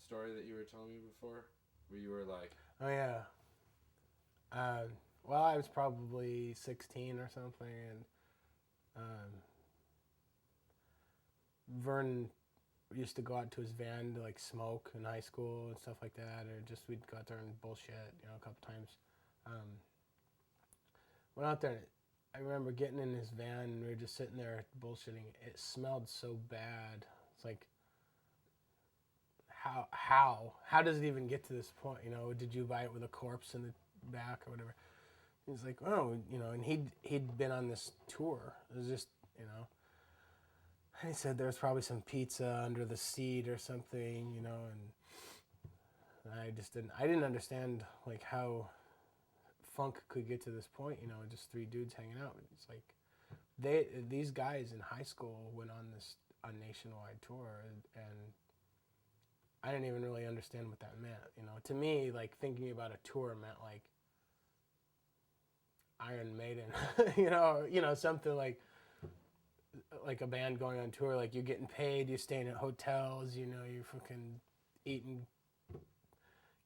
story that you were telling me before, where you were like, Oh yeah. Well, I was probably 16 or something, and Vern used to go out to his van to like smoke in high school and stuff like that, or just we'd go out there and bullshit, a couple times. Um, Went out there, and I remember getting in his van, and we were just sitting there bullshitting. It smelled so bad. It's like, how does it even get to this point? Did you buy it with a corpse in the back or whatever? He's like, oh, and he'd been on this tour. It was just, and he said there was probably some pizza under the seat or something, and I didn't understand like how funk could get to this point, just three dudes hanging out. It's like these guys in high school went on this a nationwide tour, and I didn't even really understand what that meant. To me, like thinking about a tour meant like Iron Maiden, something like a band going on tour. Like you're getting paid, you're staying at hotels, you're fucking eating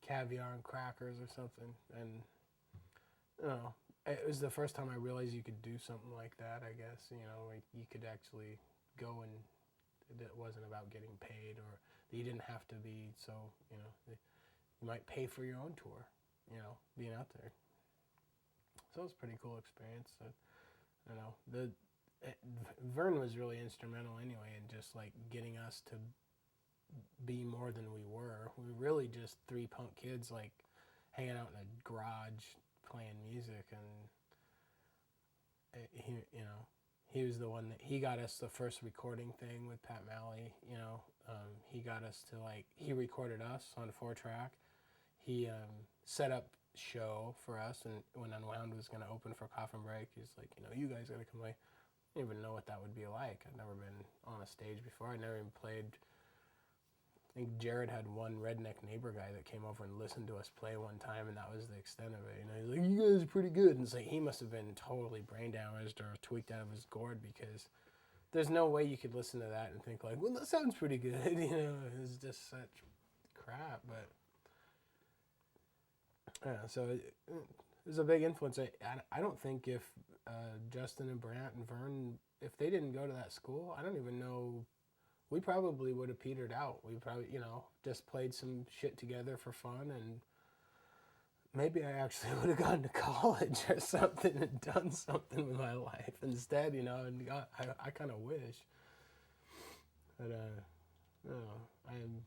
caviar and crackers or something. And it was the first time I realized you could do something like that. I guess like you could actually go, and it wasn't about getting paid, or you didn't have to be. So you might pay for your own tour, being out there. So it was a pretty cool experience. The Vern was really instrumental anyway in just like getting us to be more than we were. We were really just three punk kids like hanging out in a garage playing music, and he was the one that he got us the first recording thing with Pat Malley. He got us to he recorded us on 4-track. He set up show for us, and when Unwound was going to open for Coffin Break, he's like, you guys got to come play. I didn't even know what that would be like. I'd never been on a stage before. I never even played. I think Jared had one redneck neighbor guy that came over and listened to us play one time, and that was the extent of it. He's like, you guys are pretty good. And it's like he must have been totally brain damaged or tweaked out of his gourd, because there's no way you could listen to that and think like, well, that sounds pretty good. It's just such crap. But yeah, so it was a big influence. I don't think if Justin and Brant and Vern, if they didn't go to that school, I don't even know. We probably would have petered out. We probably, just played some shit together for fun, and maybe I actually would have gone to college or something and done something with my life instead, and I kind of wish. But, I'm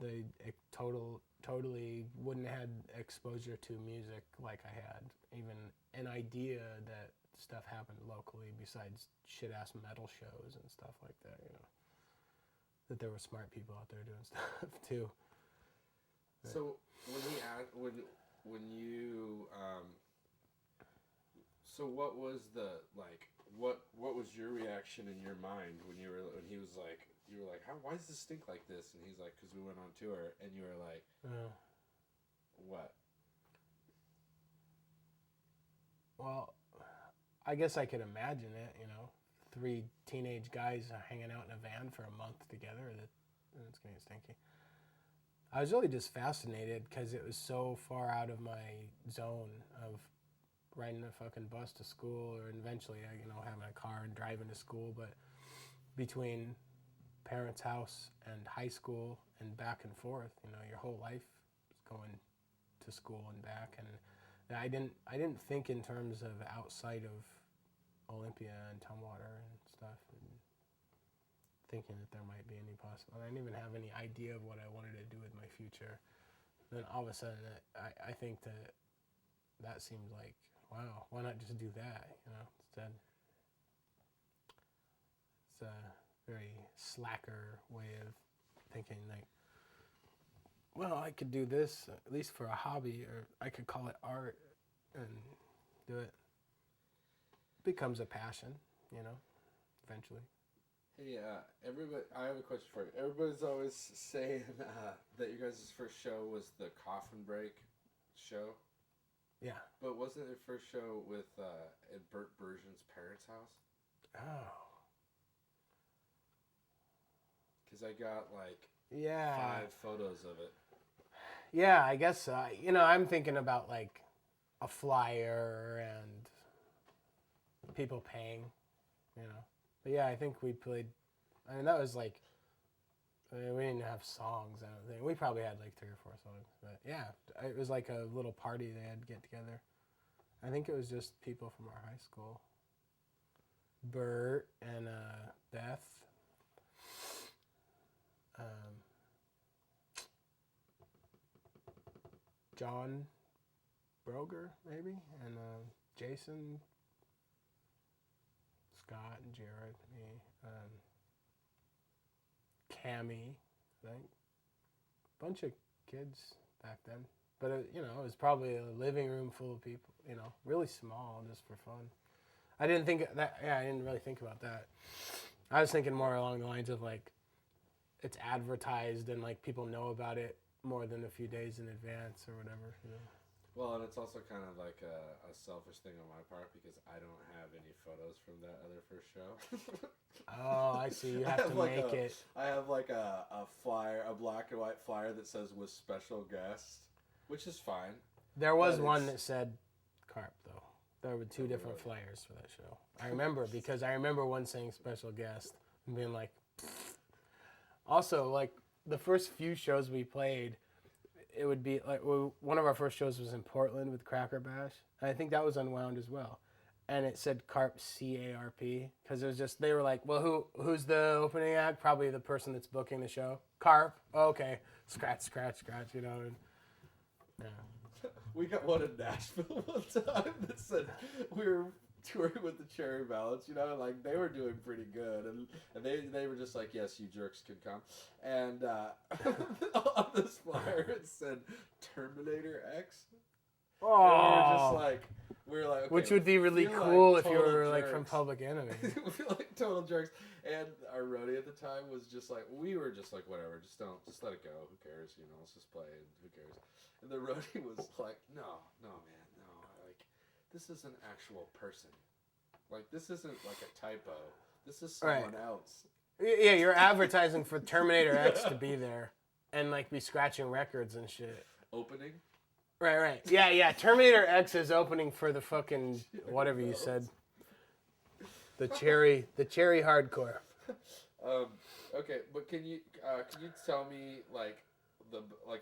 they totally wouldn't have had exposure to music like I had, even an idea that stuff happened locally besides shit ass metal shows and stuff like that. That there were smart people out there doing stuff too. so when he asked, when you so what was the like what was your reaction in your mind when he was like, you were like, how, why does this stink like this? And he's like, because we went on tour. And you were like, what? Well, I guess I could imagine it. Three teenage guys hanging out in a van for a month together. That's gonna get stinky. I was really just fascinated because it was so far out of my zone of riding a fucking bus to school, or eventually, having a car and driving to school. But between parents' house and high school and back and forth, your whole life is going to school and back. And I didn't think in terms of outside of Olympia and Tumwater and stuff, and thinking that there might be any possible. I didn't even have any idea of what I wanted to do with my future. Then all of a sudden, I think that seemed like, wow, why not just do that? Instead, it's a very slacker way of thinking. Like, well, I could do this at least for a hobby, or I could call it art and do it. Becomes a passion, eventually. Hey, everybody, I have a question for you. Everybody's always saying that your guys' first show was the Coffin Break show. Yeah. But wasn't your first show with at Bert Bergen's parents' house? Oh. because I got like Yeah. 5 photos of it. Yeah, I guess, I'm thinking about like a flyer and people paying, But yeah, I think we played, that was like, we didn't have songs, I don't think. We probably had like 3 or 4 songs. But yeah, it was like a little party they had to get together. I think it was just people from our high school. Bert and Beth. John Broger, maybe, and Jason, Scott, and Jared, me, Cammy, I think. Bunch of kids back then. But, it was probably a living room full of people, really small, just for fun. I didn't really think about that. I was thinking more along the lines of, like, it's advertised and, like, people know about it more than a few days in advance or whatever, Well, and it's also kind of like a selfish thing on my part because I don't have any photos from that other first show. Oh, I see. You have to make it. I have like a flyer, a black and white flyer that says with special guest, which is fine. There was one that said carp, though. There were 2 different flyers for that show. I remember because I remember one saying special guest and being like, pfft. Also, like the first few shows we played, it would be like one of our first shows was in Portland with Cracker Bash. And I think that was unwound as well. And it said carp, C-A-R-P, because it was just, they were like, well, who's the opening act? Probably the person that's booking the show. Carp. Oh, okay. Scratch, and, yeah. We got one in Nashville one time that said we were touring with the Cherry Balance, like they were doing pretty good, and they were just like, yes, you jerks can come, and on this flyer it said Terminator X. Oh, and we were like, okay, which would be really cool if you were like from Public Enemy. We feel like total jerks, and our roadie at the time was just like, we were just like, whatever, just let it go, who cares, let's just play, and who cares. And the roadie was like, no, man, no, like, this is an actual person. Like, this isn't like a typo. This is someone else. Yeah, you're advertising for Terminator X to be there and, like, be scratching records and shit. Opening? Right. Yeah, Terminator X is opening for the fucking, whatever you said. The cherry hardcore. Okay, but can you tell me, like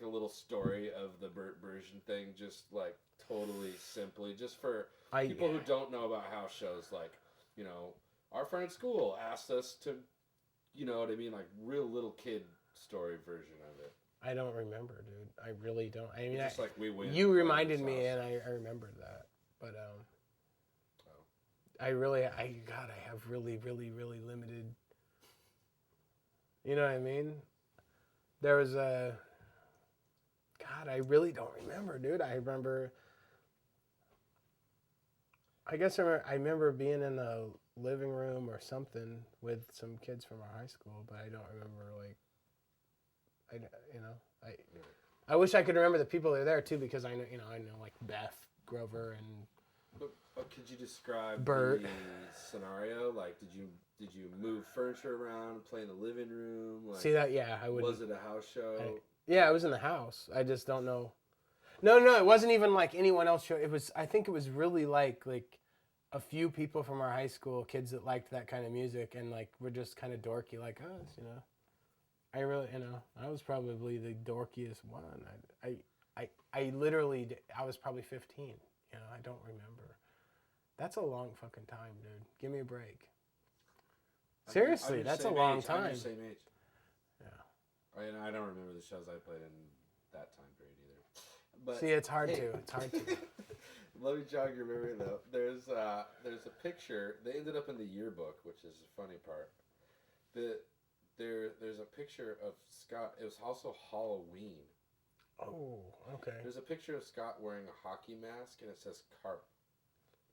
a little story of the Bert version thing, just like totally simply, just for people who don't know about house shows, like, our friend at school asked us to, you know what I mean, like real little kid story version of it. I don't remember, dude. I really don't. I mean, just like we win. You reminded me, and I remembered that, but I have really, really, really limited. You know what I mean? There was I really don't remember, dude. I remember being in a living room or something with some kids from our high school, but I don't remember, like, I wish I could remember the people that are there too, because I know like Beth, Grover, and. But could you describe Bert. The scenario? Like, did you move furniture around, play in the living room? Like, see that? Yeah, I would. Was it a house show? Yeah, it was in the house. I just don't know. No, it wasn't even like anyone else show. I think it was really like a few people from our high school, kids that liked that kind of music, and like we're just kind of dorky like us, I really, I was probably the dorkiest one. I literally, I was probably 15. I don't remember. That's a long fucking time, dude. Give me a break. Seriously, that's a long time. I'm your same age. Yeah. I don't remember the shows I played in that time period either. But see, it's hard to. It's hard to. Let me jog your memory though. There's a picture. They ended up in the yearbook, which is the funny part. There's a picture of Scott. It was also Halloween. Oh, okay. There's a picture of Scott wearing a hockey mask, and it says "Carp"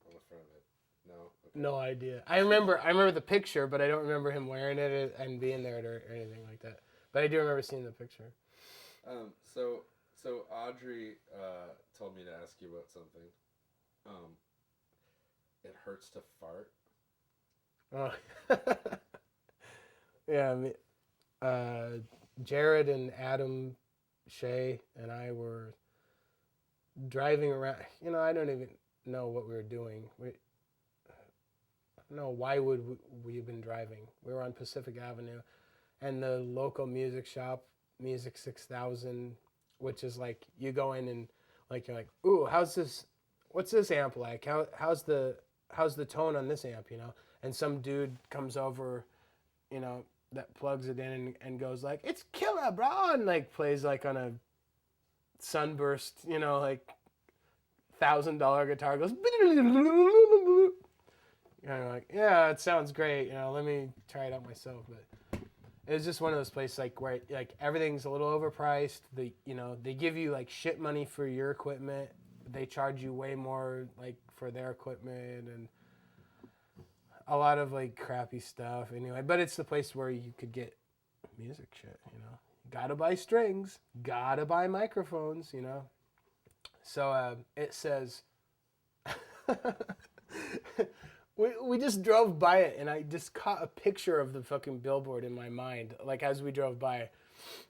on the front of it. No. Okay. No idea. I remember the picture, but I don't remember him wearing it and being there or anything like that. But I do remember seeing the picture. So Audrey told me to ask you about something. It hurts to fart. Oh. Yeah. Jared and Adam Shea and I were driving around. I don't even know what we were doing. No, why would we have been driving? We were on Pacific Avenue, and the local music shop, Music 6000, which is like you go in and like you're like, ooh, how's this? What's this amp like? How's the tone on this amp? And some dude comes over, that plugs it in and goes like, it's killer, bro, and like plays like on a Sunburst, like $1,000 guitar goes. Like, yeah, it sounds great. Let me try it out myself. But it was just one of those places like where like everything's a little overpriced. They give you like shit money for your equipment. They charge you way more like for their equipment and a lot of like crappy stuff. Anyway, but it's the place where you could get music shit. Gotta buy strings. Gotta buy microphones. So it says. We just drove by it, and I just caught a picture of the fucking billboard in my mind, like as we drove by,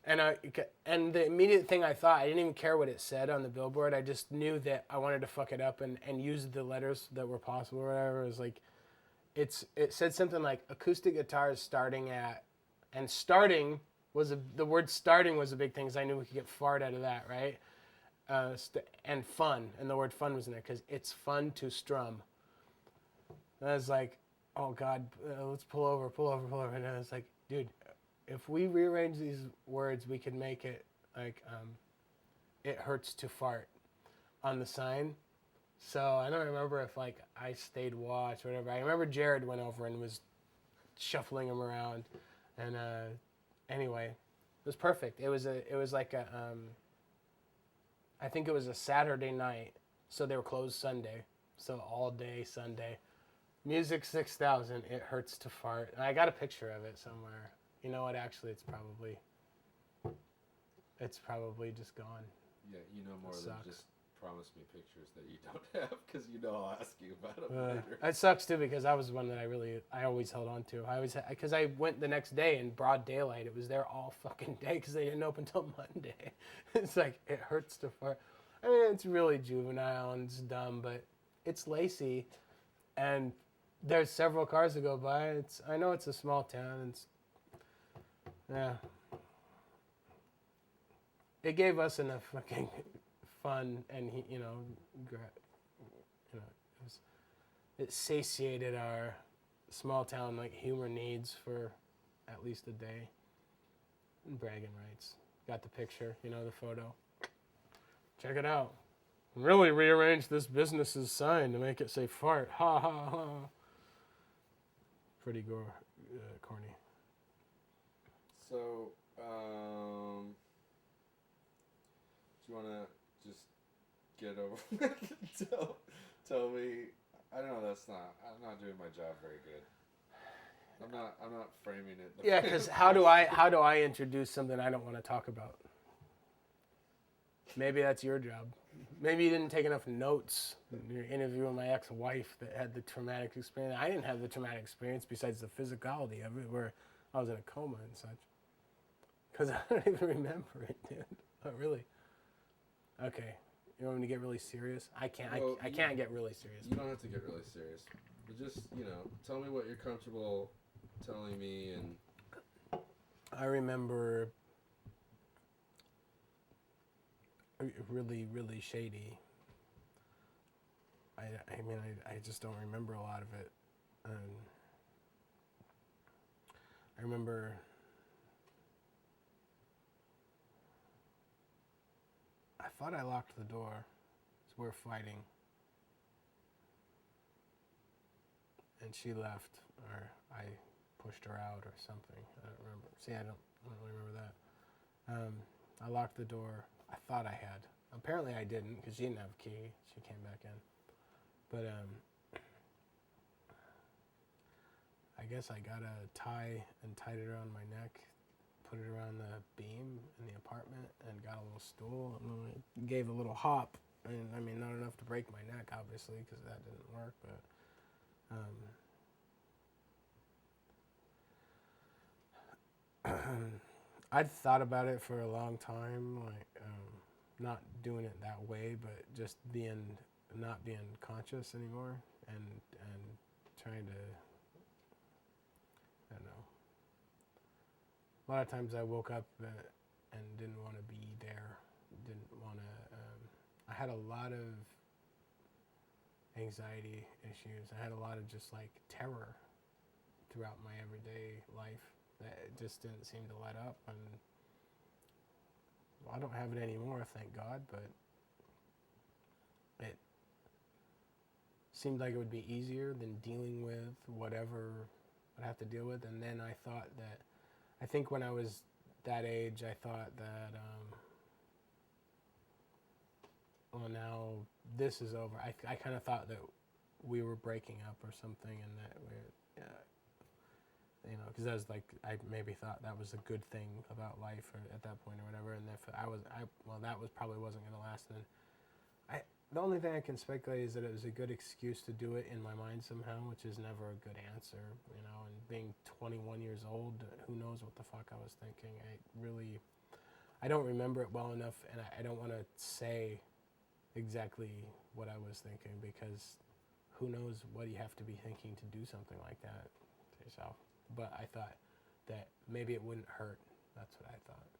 and the immediate thing I thought, I didn't even care what it said on the billboard. I just knew that I wanted to fuck it up and use the letters that were possible or whatever. It was like, it said something like acoustic guitars starting at, and starting was the word starting was a big thing because I knew we could get fart out of that, right? And fun, and the word fun was in there because it's fun to strum. And I was like, oh, God, let's pull over. And I was like, dude, if we rearrange these words, we could make it like, it hurts to fart on the sign. So I don't remember if like I stayed watch or whatever. I remember Jared went over and was shuffling them around. And anyway, it was perfect. It was like I think it was a Saturday night. So they were closed Sunday. So all day Sunday. Music 6000, it hurts to fart. And I got a picture of it somewhere. You know what? Actually, it's probably just gone. Yeah, more than just promise me pictures that you don't have, because I'll ask you about them later. It sucks too because that was one that I always held on to. Because I went the next day in broad daylight. It was there all fucking day because they didn't open until Monday. It's like, it hurts to fart. I mean, it's really juvenile and it's dumb, but it's Lacey, and there's several cars that go by. I know it's a small town. Yeah. It gave us enough fucking fun, and it satiated our small town like humor needs for at least a day. And bragging rights. Got the picture, the photo. Check it out. Really rearranged this business's sign to make it say fart. Ha ha ha. Pretty corny. So, do you want to just get over tell me, I don't know, I'm not doing my job very good. I'm not framing it. Yeah, because how do I introduce something I don't want to talk about? Maybe that's your job. Maybe you didn't take enough notes. You're interviewing my ex-wife that had the traumatic experience. I didn't have the traumatic experience besides the physicality of it, where I was in a coma and such. Because I don't even remember it, dude. Oh, really? Okay. You want me to get really serious? I can't. Well, I can't get really serious. You don't have to get really serious. But just, tell me what you're comfortable telling me. And I remember really, really shady. I just don't remember a lot of it. I remember I thought I locked the door, so we're fighting, and she left, or I pushed her out or something. I don't remember. See, I don't really remember that. I locked the door. I thought I had. Apparently I didn't, because she didn't have a key. She came back in. But I guess I got a tie and tied it around my neck, put it around the beam in the apartment, and got a little stool, and then I gave a little hop. And I mean, not enough to break my neck, obviously, because that didn't work. But I'd thought about it for a long time, like not doing it that way, but just not being conscious anymore, and trying to, I don't know. A lot of times I woke up and didn't want to be there, didn't want to. I had a lot of anxiety issues. I had a lot of just like terror throughout my everyday life that it just didn't seem to let up, and well, I don't have it anymore, thank God, but it seemed like it would be easier than dealing with whatever I'd have to deal with. And then I think when I was that age, I thought that, well, now this is over. I kind of thought that we were breaking up or something, and that we're, because I was like, I maybe thought that was a good thing about life or at that point or whatever. And if that was probably wasn't going to last. Then the only thing I can speculate is that it was a good excuse to do it in my mind somehow, which is never a good answer, and being 21 years old, who knows what the fuck I was thinking. I don't remember it well enough, and I don't want to say exactly what I was thinking, because who knows what you have to be thinking to do something like that to yourself. But I thought that maybe it wouldn't hurt. That's what I thought.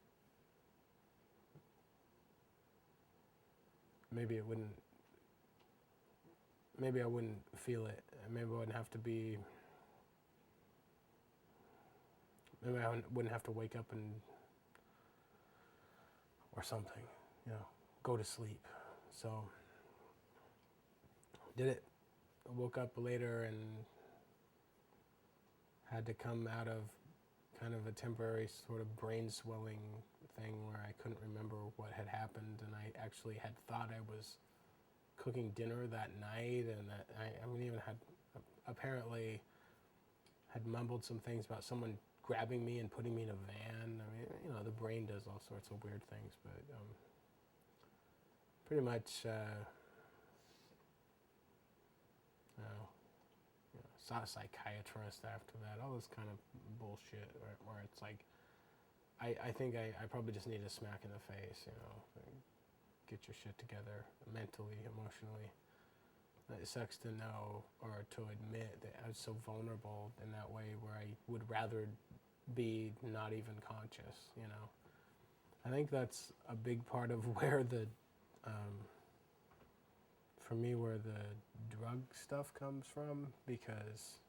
Maybe I wouldn't feel it. Maybe I wouldn't have to be. Maybe I wouldn't have to wake up or something, go to sleep. So did it. I woke up later and had to come out of kind of a temporary sort of brain swelling thing where I couldn't remember what had happened, and I actually had thought I was cooking dinner that night, and that I even had apparently had mumbled some things about someone grabbing me and putting me in a van. I mean, the brain does all sorts of weird things, but pretty much saw a psychiatrist after that, all this kind of bullshit where it's like, I think I probably just need a smack in the face, get your shit together mentally, emotionally. It sucks to know or to admit that I was so vulnerable in that way, where I would rather be not even conscious, I think that's a big part of where for me, where the drug stuff comes from, because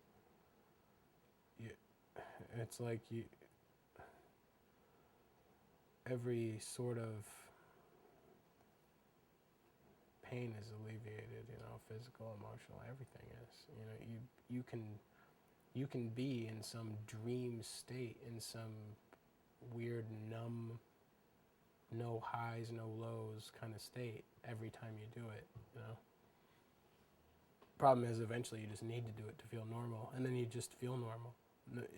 it's like every sort of pain is alleviated, physical, emotional, everything is. You can be in some dream state, in some weird numb, no highs, no lows kind of state every time you do it, Problem is, eventually you just need to do it to feel normal, and then you just feel normal.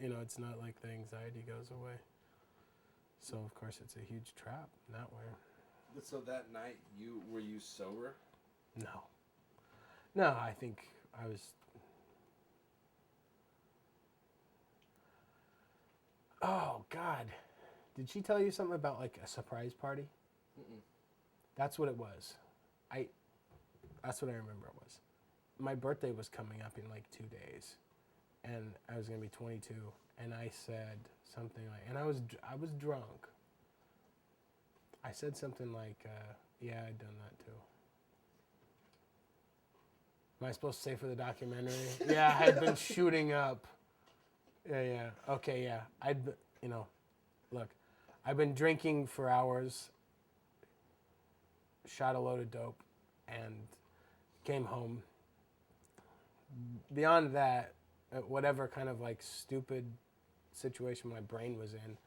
It's not like the anxiety goes away. So, of course, it's a huge trap in that way. So that night, were you sober? No, I think I was... Oh, God. Did she tell you something about, like, a surprise party? Mm-mm. That's what it was. That's what I remember it was. My birthday was coming up in, like, 2 days, and I was going to be 22, and I said something like... And I was drunk. I said something like, yeah, I'd done that, too. Am I supposed to say for the documentary? Yeah, I had been shooting up. Yeah. Okay, yeah. Look, I've been drinking for hours, shot a load of dope, and came home. Beyond that, whatever kind of like stupid situation my brain was in,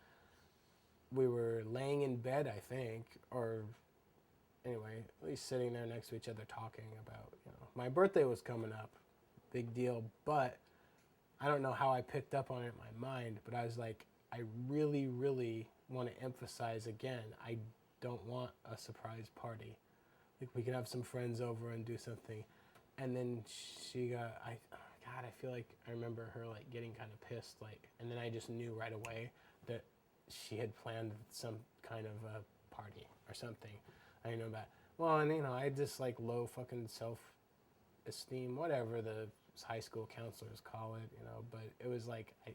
we were laying in bed, I think, or anyway, at least sitting there next to each other talking about, my birthday was coming up, big deal, but I don't know how I picked up on it in my mind, but I was like, I really, really want to emphasize again, I don't want a surprise party. Like, we could have some friends over and do something. And then she got, I feel like I remember her like getting kind of pissed, like, and then I just knew right away that she had planned some kind of a party or something. I didn't know about. Well, and I had just like low fucking self-esteem, whatever the high school counselors call it, But it was like, I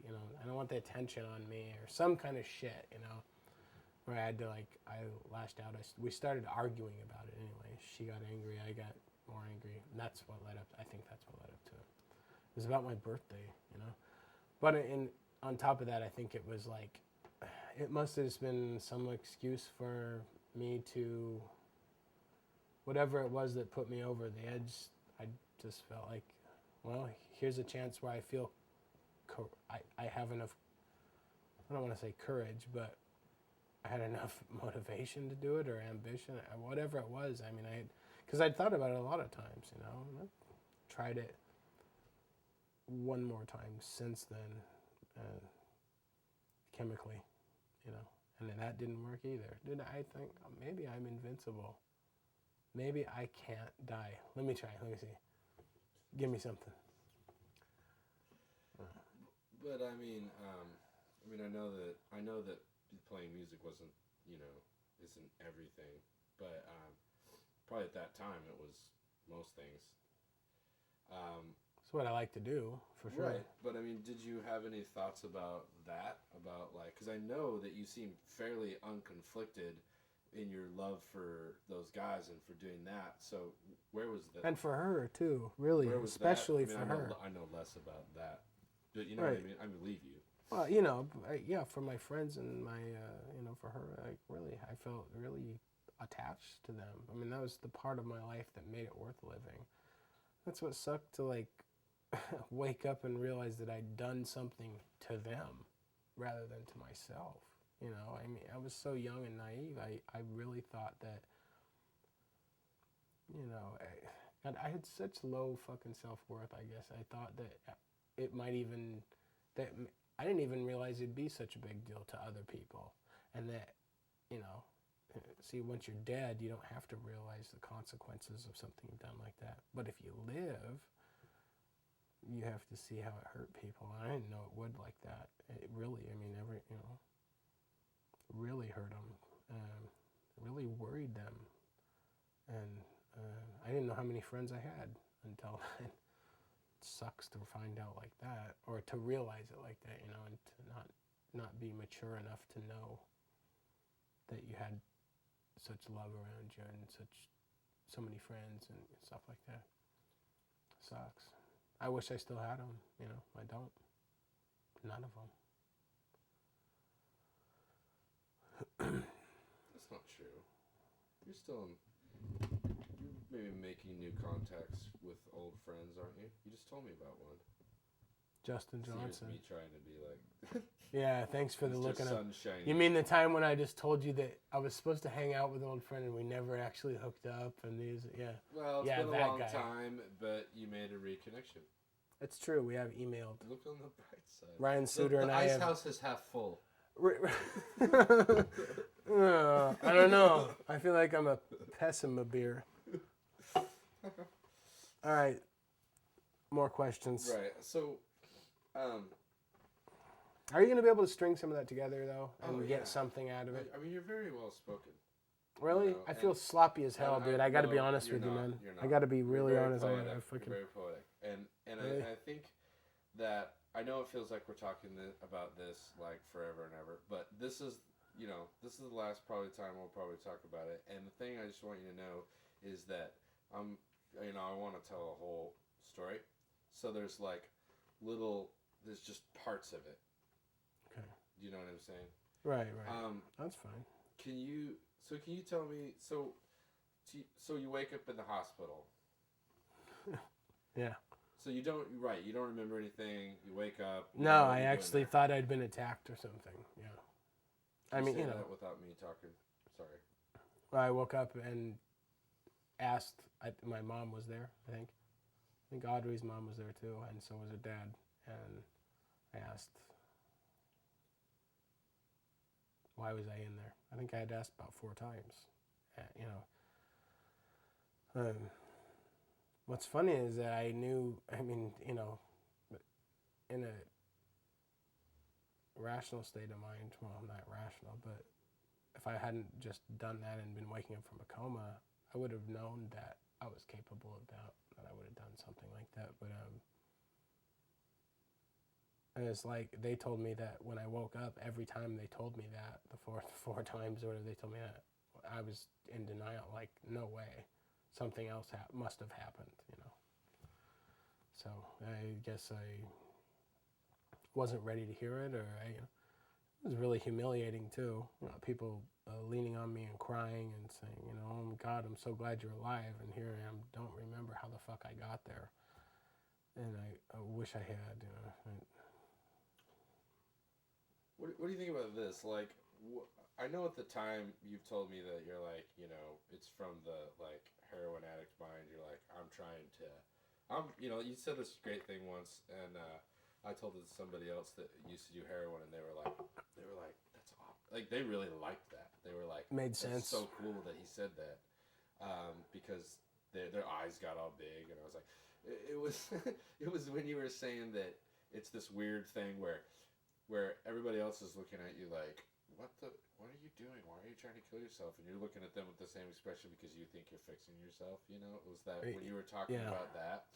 don't want the attention on me or some kind of shit, where I had to I lashed out. We started arguing about it anyway. She got angry, I got more angry, and that's what led up. I think that's what led up to it. It was about my birthday, But on top of that, I think it was like, it must have just been some excuse for me to, whatever it was that put me over the edge. I just felt like, well, here's a chance where I feel I have enough, I don't want to say courage, but I had enough motivation to do it, or ambition, whatever it was. I mean, because I'd thought about it a lot of times, and I tried it one more time since then, chemically, and then that didn't work either. I think maybe I'm invincible. Maybe I can't die. Let me try. Let me see. Give me something. But I mean, I know that playing music wasn't, isn't everything, but probably at that time it was most things. It's what I like to do, for sure. Right, but I mean, did you have any thoughts about that? About because I know that you seem fairly unconflicted in your love for those guys and for doing that. So where was that? And for her too, really, especially for her. I know less about that, but you know right. what I mean. I believe you. Well, yeah, for my friends and my, for her, I felt really attached to them. I mean, that was the part of my life that made it worth living. That's what sucked to wake up and realize that I'd done something to them rather than to myself. I mean, I was so young and naive. I really thought that, and I had such low fucking self-worth, I guess. I thought that it might even, that I didn't even realize it'd be such a big deal to other people. And that, see, once you're dead, you don't have to realize the consequences of something done like that. But if you live, you have to see how it hurt people. And I didn't know it would like that. It really, really hurt them. Really worried them. And I didn't know how many friends I had until then. It sucks to find out like that, or to realize it like that, and to not be mature enough to know that you had such love around you and so many friends and stuff like that. Sucks. I wish I still had them, I don't. None of them. That's not true. You're still maybe making new contacts with old friends, aren't you? You just told me about one. Justin Johnson. Here's me trying to be like... Yeah, thanks for the looking up. Sunshine. You mean the time when I just told you that I was supposed to hang out with an old friend and we never actually hooked up and these, yeah. Well, it's been a long time, but you made a reconnection. It's true. We have emailed. Look on the bright side. Ryan Suter and I have... The ice house is half full. I don't know. I feel like I'm a pessimist beer. All right. More questions. Right. So, are you going to be able to string some of that together, though, and get something out of it? I mean, you're very well spoken. Really? I feel sloppy as hell, dude. I got to be honest with you, man. I got to be really honest. You're very poetic. And really? I think that, I know it feels like we're talking about this like forever and ever, but this is the last probably time we'll probably talk about it. And the thing I just want you to know is that I want to tell a whole story. So there's there's just parts of it. Okay. Do you know what I'm saying? Right. That's fine. Can you tell me, so you wake up in the hospital. Yeah. So you don't remember anything, you wake up. No, I actually thought I'd been attacked or something, yeah. I mean, that without me talking, sorry. I woke up and asked, my mom was there, I think. I think Audrey's mom was there too, and so was her dad. And I asked, why was I in there? I think I had asked about 4 times, What's funny is that I knew, rational state of mind, well, not rational, but if I hadn't just done that and been waking up from a coma, I would have known that I was capable of that I would have done something like that. But and it's like they told me that when I woke up, every time they told me that, the four times or whatever they told me that, I was in denial, like, no way. Something else must have happened, you know. So I guess I wasn't ready to hear it, or it was really humiliating too. You know, people leaning on me and crying and saying, you know, oh my God, I'm so glad you're alive, and here I am, don't remember how the fuck I got there. And I wish I had. You know, What do you think about this? Like, I know at the time you've told me that you're like, you know, it's from the like heroin addict mind. You're like, you know, you said this great thing once, and I told it to somebody else that used to do heroin, and they were like, that's awesome. Like, they really liked that. They were like, made sense. It's so cool that he said that, because their eyes got all big, and I was like, it was it was when you were saying that it's this weird thing where everybody else is looking at you like, what are you doing? Why are you trying to kill yourself? And you're looking at them with the same expression because you think you're fixing yourself, you know? It was that when you were talking about that.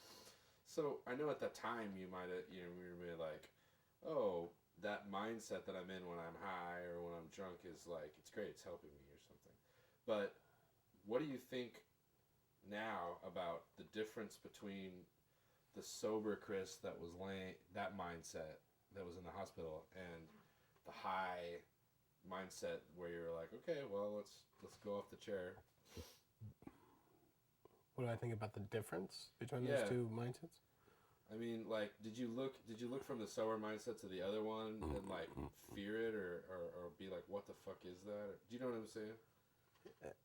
So I know at that time you might have, you know, we were like, oh, that mindset that I'm in when I'm high or when I'm drunk is like, it's great, it's helping me or something. But what do you think now about the difference between the sober Chris that was that mindset that was in the hospital and the high mindset where you're like, okay, well, let's go off the chair? What do I think about the difference between those two mindsets? I mean, like, did you look from the sober mindset to the other one and like fear it or be like, what the fuck is that? Do you know what I'm saying?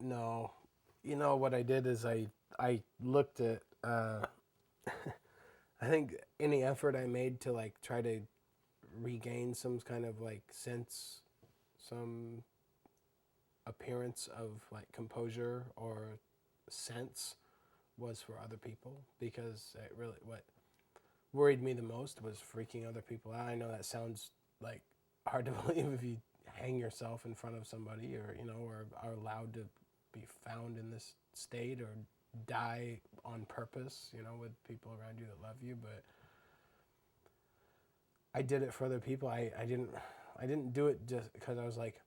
No. You know what I did is I looked at I think any effort I made to like try to regain some kind of like sense, some appearance of like composure or sense was for other people, because it really, what worried me the most was freaking other people out. I know that sounds like hard to believe if you hang yourself in front of somebody, or, you know, or are allowed to be found in this state or die on purpose, you know, with people around you that love you. But I did it for other people. I didn't do it just because I was like,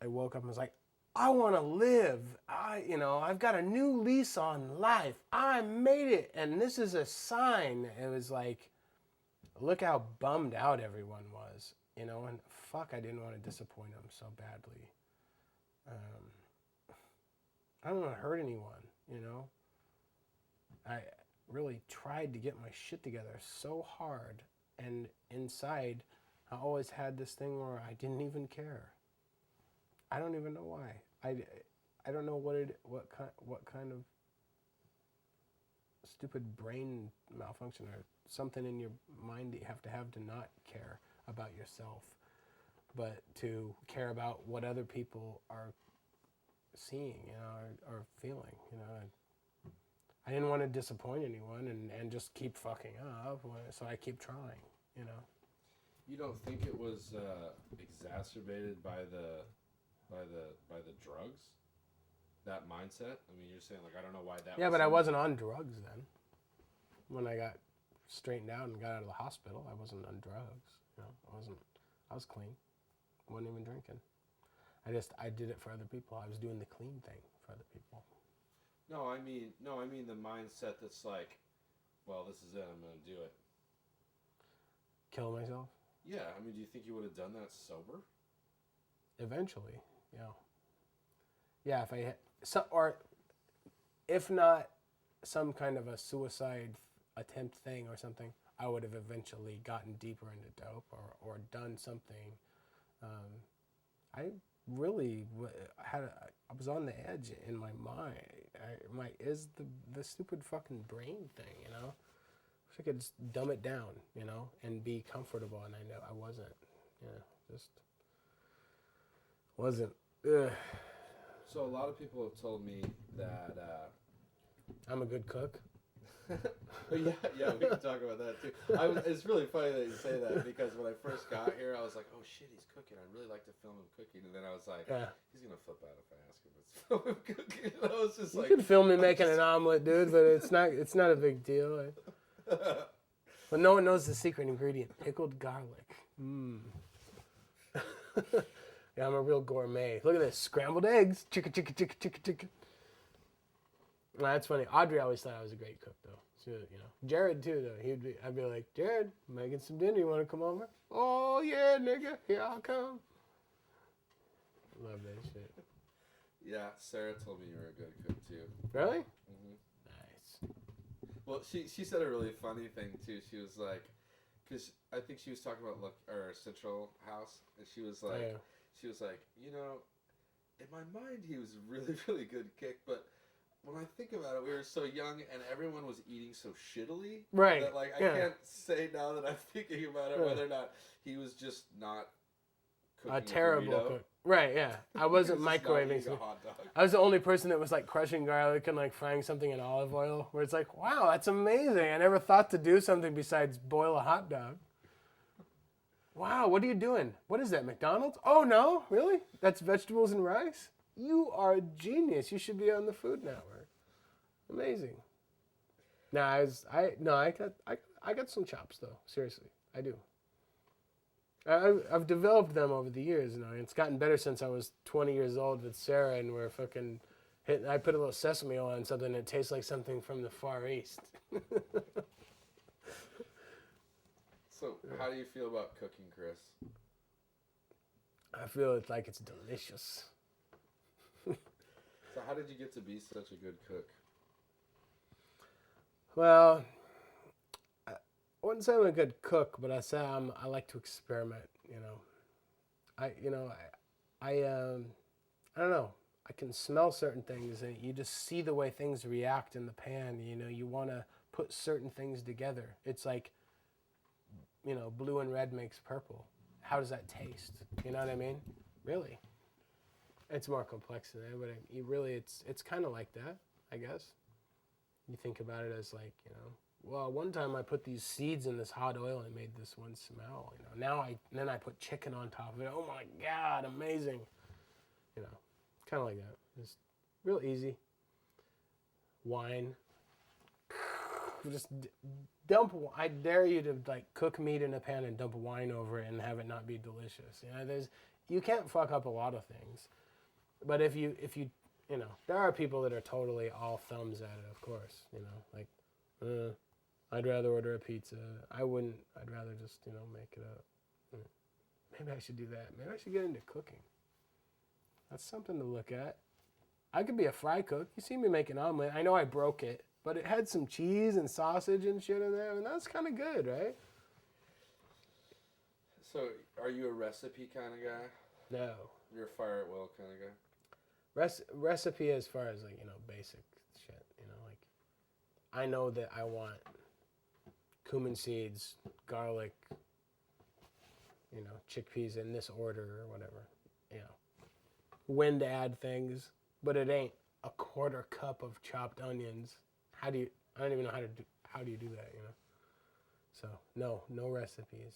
I woke up and was like, I want to live. I've got a new lease on life. I made it, and this is a sign. It was like, look how bummed out everyone was, you know, and fuck, I didn't want to disappoint them so badly. I don't want to hurt anyone, you know. I really tried to get my shit together so hard, and inside, I always had this thing where I didn't even care. I don't even know why. I don't know what kind of stupid brain malfunction or something in your mind that you have to not care about yourself, but to care about what other people are seeing, you know, or feeling, you know. I didn't want to disappoint anyone and just keep fucking up, so I keep trying, you know. You don't think it was exacerbated by the drugs? That mindset? I mean, you're saying, like, I don't know why that. Yeah, but I wasn't on drugs then. When I got straightened out and got out of the hospital, I wasn't on drugs. You know, I was clean. Wasn't even drinking. I did it for other people. I was doing the clean thing for other people. No, I mean the mindset that's like, well, this is it, I'm going to do it. Kill myself? Yeah, I mean, do you think you would have done that sober? Eventually, yeah. Yeah, or if not some kind of a suicide attempt thing or something, I would have eventually gotten deeper into dope or done something. I really I was on the edge in my mind. Is the stupid fucking brain thing, you know? Wish I could just dumb it down, you know, and be comfortable, and I know I wasn't. Yeah, just wasn't. Ugh. So a lot of people have told me that I'm a good cook. yeah, we can talk about that too. It's really funny that you say that because when I first got here, I was like, oh shit, he's cooking. I'd really like to film him cooking. And then I was like, he's gonna flip out if I ask him to film him cooking. And I was just you like, can film me making an omelet, dude, but it's not a big deal. But no one knows the secret ingredient: pickled garlic. Yeah, I'm a real gourmet. Look at this, scrambled eggs, chicka chicka chicka chicka chicka. Well, that's funny. Audrey always thought I was a great cook, though. So, you know, Jared too, though. I'd be like, Jared, I'm making some dinner. You want to come over? Oh yeah, nigga, here I'll come. Love that shit. Yeah, Sarah told me you were a good cook too. Really? Mm-hmm. Nice. Well, she said a really funny thing too. She was like, because I think she was talking about our Central House, and she was like, you know, in my mind he was a really really good cook, but when I think about it, we were so young and everyone was eating so shittily. Right. That, like, I can't say now that I'm thinking about it whether or not he was just not cooking a terrible cook. Right, yeah. I wasn't microwaving. A hot dog. I was the only person that was, like, crushing garlic and, like, frying something in olive oil, where it's like, wow, that's amazing. I never thought to do something besides boil a hot dog. Wow, what are you doing? What is that, McDonald's? Oh, no? Really? That's vegetables and rice? You are a genius. You should be on the Food Network. Amazing. No, I got some chops though. Seriously, I do. I've developed them over the years, you know. And it's gotten better since I was 20 years old with Sarah, and we're fucking hitting. I put a little sesame oil on something that tastes like something from the Far East. So, how do you feel about cooking, Chris? I feel like it's delicious. So, how did you get to be such a good cook? Well, I wouldn't say I'm a good cook, but I say I like to experiment. You know, I don't know. I can smell certain things, and you just see the way things react in the pan. You know, you want to put certain things together. It's like, you know, blue and red makes purple. How does that taste? You know what I mean? Really, it's more complex than that, but it's kind of like that, I guess. You think about it as like, you know, well, one time I put these seeds in this hot oil and made this one smell, you know. Then I put chicken on top of it. Oh my God, amazing. You know, kind of like that. Just real easy. Wine. Just dump. I dare you to like cook meat in a pan and dump wine over it and have it not be delicious. You know, you can't fuck up a lot of things, but if you you know, there are people that are totally all thumbs at it, of course. You know, like, I'd rather order a pizza. I wouldn't. I'd rather just, you know, make it up. Maybe I should do that. Maybe I should get into cooking. That's something to look at. I could be a fry cook. You see me make an omelet. I know I broke it, but it had some cheese and sausage and shit in there, and that's kind of good, right? So, are you a recipe kind of guy? No. You're a fire at will kind of guy? Recipe as far as, like, you know, basic shit, you know, like, I know that I want cumin seeds, garlic, you know, chickpeas in this order or whatever, you know, when to add things, but it ain't a quarter cup of chopped onions. I don't even know how do you do that, you know? So, no recipes.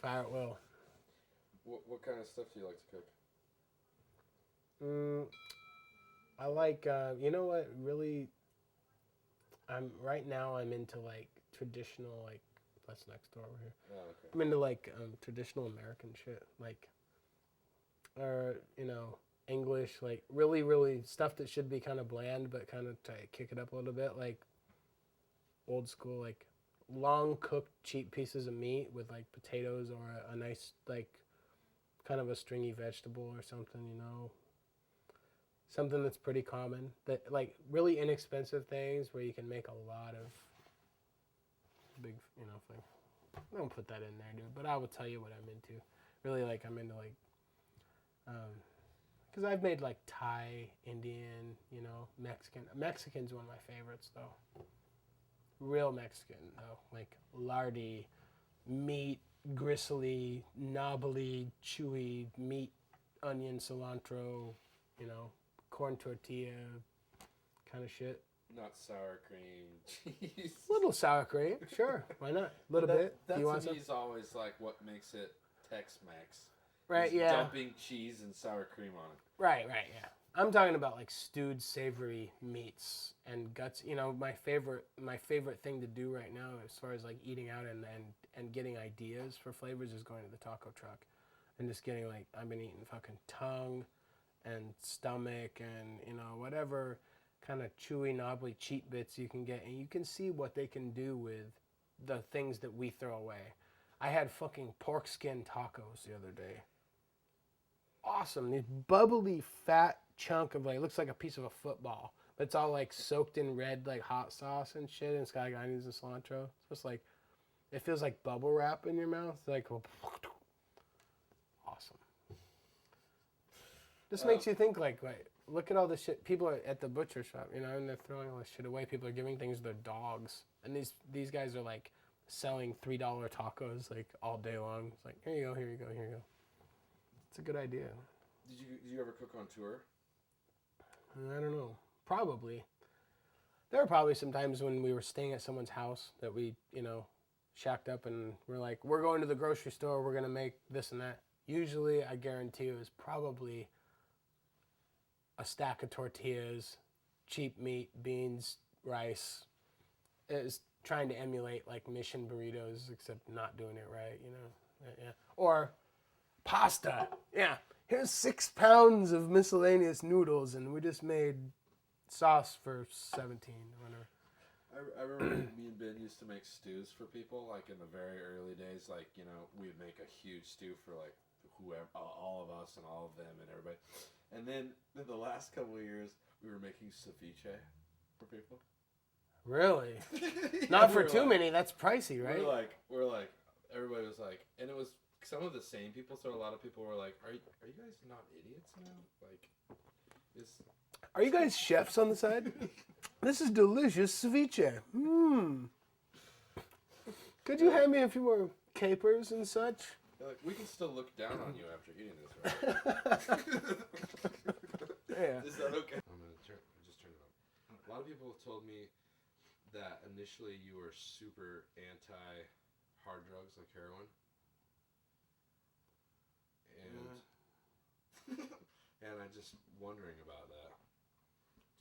Fire at will. What kind of stuff do you like to cook? I like, you know what, really, right now I'm into, like, traditional, like, that's next door over here. Oh, okay. I'm into, like, traditional American shit, like, or, you know, English, like, really, really stuff that should be kind of bland, but kind of to kick it up a little bit, like, old school, like, long cooked cheap pieces of meat with, like, potatoes or a nice, like, kind of a stringy vegetable or something, you know. Something that's pretty common. That, like, really inexpensive things where you can make a lot of big, you know, thing. I don't put that in there, dude, but I will tell you what I'm into. Really, like, I'm into, like, because I've made, like, Thai, Indian, you know, Mexican. Mexican's one of my favorites, though. Real Mexican, though. Like, lardy, meat, gristly, knobbly, chewy meat, onion, cilantro, you know, corn tortilla, kind of shit. Not sour cream cheese. A little sour cream, sure. Why not? A little bit. That you want to me some? is always like what makes it Tex-Mex. Right, is yeah. Dumping cheese and sour cream on it. Right, yeah. I'm talking about like stewed savory meats and guts. You know, my favorite thing to do right now as far as like eating out and getting ideas for flavors is going to the taco truck and just getting like, I've been eating fucking tongue and stomach and, you know, whatever kind of chewy, knobbly cheap bits you can get, and you can see what they can do with the things that we throw away. I had fucking pork skin tacos the other day. Awesome. This bubbly fat chunk of like, looks like a piece of a football, but it's all like soaked in red like hot sauce and shit, and it's got like onions and cilantro. So it's like, it feels like bubble wrap in your mouth. It's like awesome. This makes you think like, look at all the shit people are at the butcher shop, you know, and they're throwing all this shit away. People are giving things to their dogs, and these guys are like selling $3 tacos like all day long. It's like, here you go. It's a good idea. Did you ever cook on tour? I don't know. Probably. There were probably some times when we were staying at someone's house that we, you know, shacked up and we're like, we're going to the grocery store. We're going to make this and that. Usually, I guarantee it was probably a stack of tortillas, cheap meat, beans, rice. It was trying to emulate like Mission burritos, except not doing it right, you know. Yeah. Or pasta. Yeah. Here's 6 pounds of miscellaneous noodles, and we just made sauce for 17 or whatever. I remember me and Ben used to make stews for people, like in the very early days. Like, you know, we'd make a huge stew for like whoever, all of us and all of them and everybody. And then in the last couple of years, we were making ceviche for people. Really? Yeah, Not for too many. That's pricey, right? We're like, everybody was like, and it was some of the same people. So a lot of people were like, "Are you guys not idiots now? Like, Are you guys chefs on the side? This is delicious ceviche. Could you hand me a few more capers and such? Like, we can still look down on you after eating this, right? Yeah. Is that okay? I'm gonna just turn it on. A lot of people have told me that initially you were super anti hard drugs like heroin, and and I'm just wondering about that.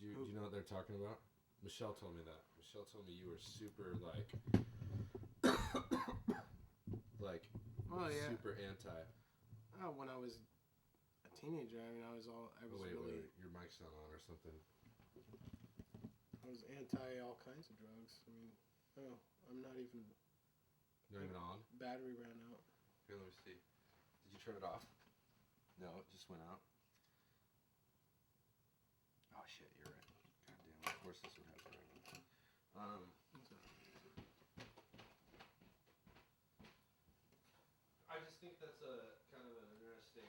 Do you know what they're talking about? Michelle told me that. Michelle told me you were super like super anti. Oh, when I was a teenager, I mean, I was Wait, your mic's not on or something. I was anti all kinds of drugs. I mean, I'm not even. Not even on? Battery ran out. Here, let me see. Did you turn it off? No, it just went out. Oh shit, you're right. God damn, of course this would happen right now. I just think that's a kind of an interesting.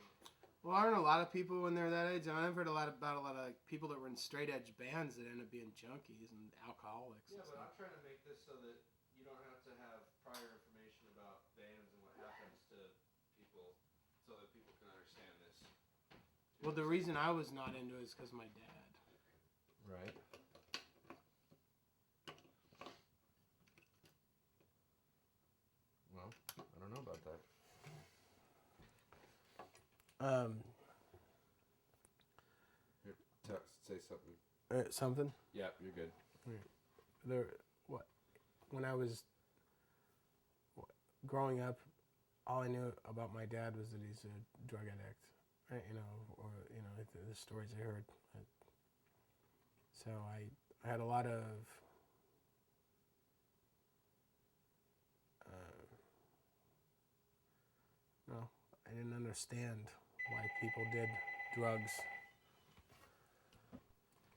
Well, aren't a lot of people when they're that age? I've heard about a lot of people that were in straight edge bands that end up being junkies and alcoholics. Yeah, and but stuff. I'm trying to make this so that you don't have to have prior information about bands and what happens to people, so that people can understand this. Well, the reason I was not into it is because my dad. Right. Well, I don't know about that. Here, say something. Something? Yeah, you're good. When I was growing up, all I knew about my dad was that he's a drug addict, right? You know, or you know the stories I heard. So I had a lot of I didn't understand why people did drugs.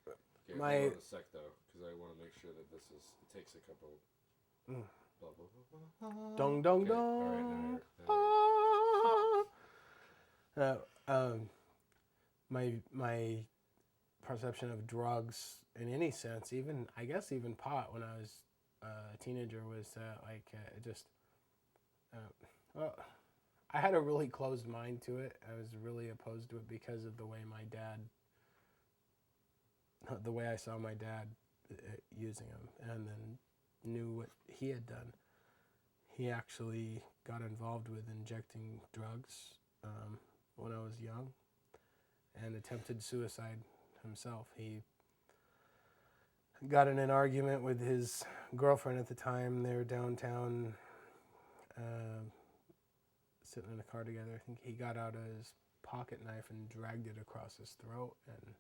Okay, hold on a sec though, because I want to make sure that this is. It takes a couple. Blah, blah, blah, blah. Dong dong Okay, dong. All right, My perception of drugs in any sense, even I guess even pot when I was a teenager was well, I had a really closed mind to it. I was really opposed to it because of the way my dad the way I saw my dad using them, and then knew what he had done. He actually got involved with injecting drugs when I was young and attempted suicide himself. He got in an argument with his girlfriend at the time. They were downtown sitting in a car together. I think he got out his pocket knife and dragged it across his throat and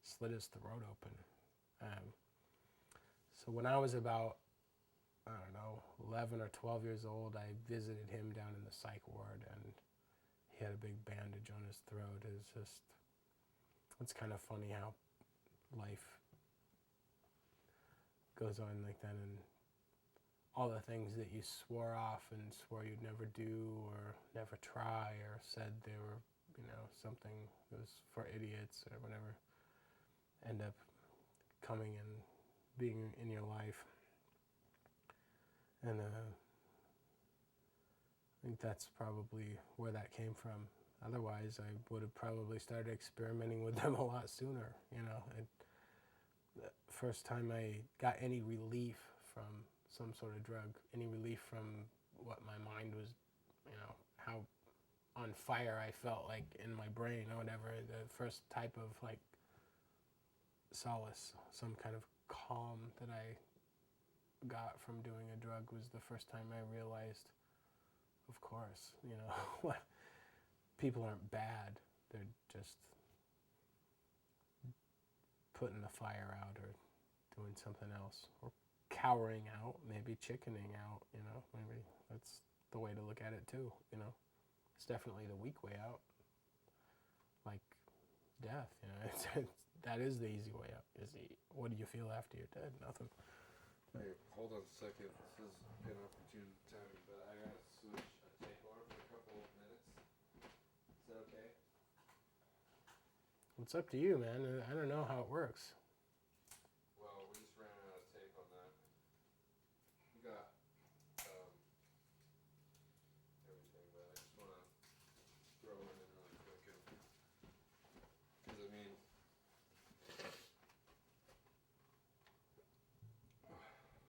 slit his throat open. So when I was about, I don't know, 11 or 12 years old, I visited him down in the psych ward, and he had a big bandage on his throat. It's kind of funny how life goes on like that, and all the things that you swore off and swore you'd never do or never try or said they were, something that was for idiots or whatever, end up coming and being in your life. And I think that's probably where that came from. Otherwise, I would have probably started experimenting with them a lot sooner. The first time I got any relief from some sort of drug, any relief from what my mind was, how on fire I felt like in my brain or whatever, the first type of like solace, some kind of calm that I got from doing a drug was the first time I realized, of course, people aren't bad. They're just putting the fire out or doing something else, or cowering out, maybe chickening out, maybe that's the way to look at it too, It's definitely the weak way out, like death, that is the easy way out. What do you feel after you're dead? Nothing. Hey, hold on a second. This is inopportune timing, but I gotta switch a tape over for a couple of minutes. Is that okay? It's up to you, man. I don't know how it works.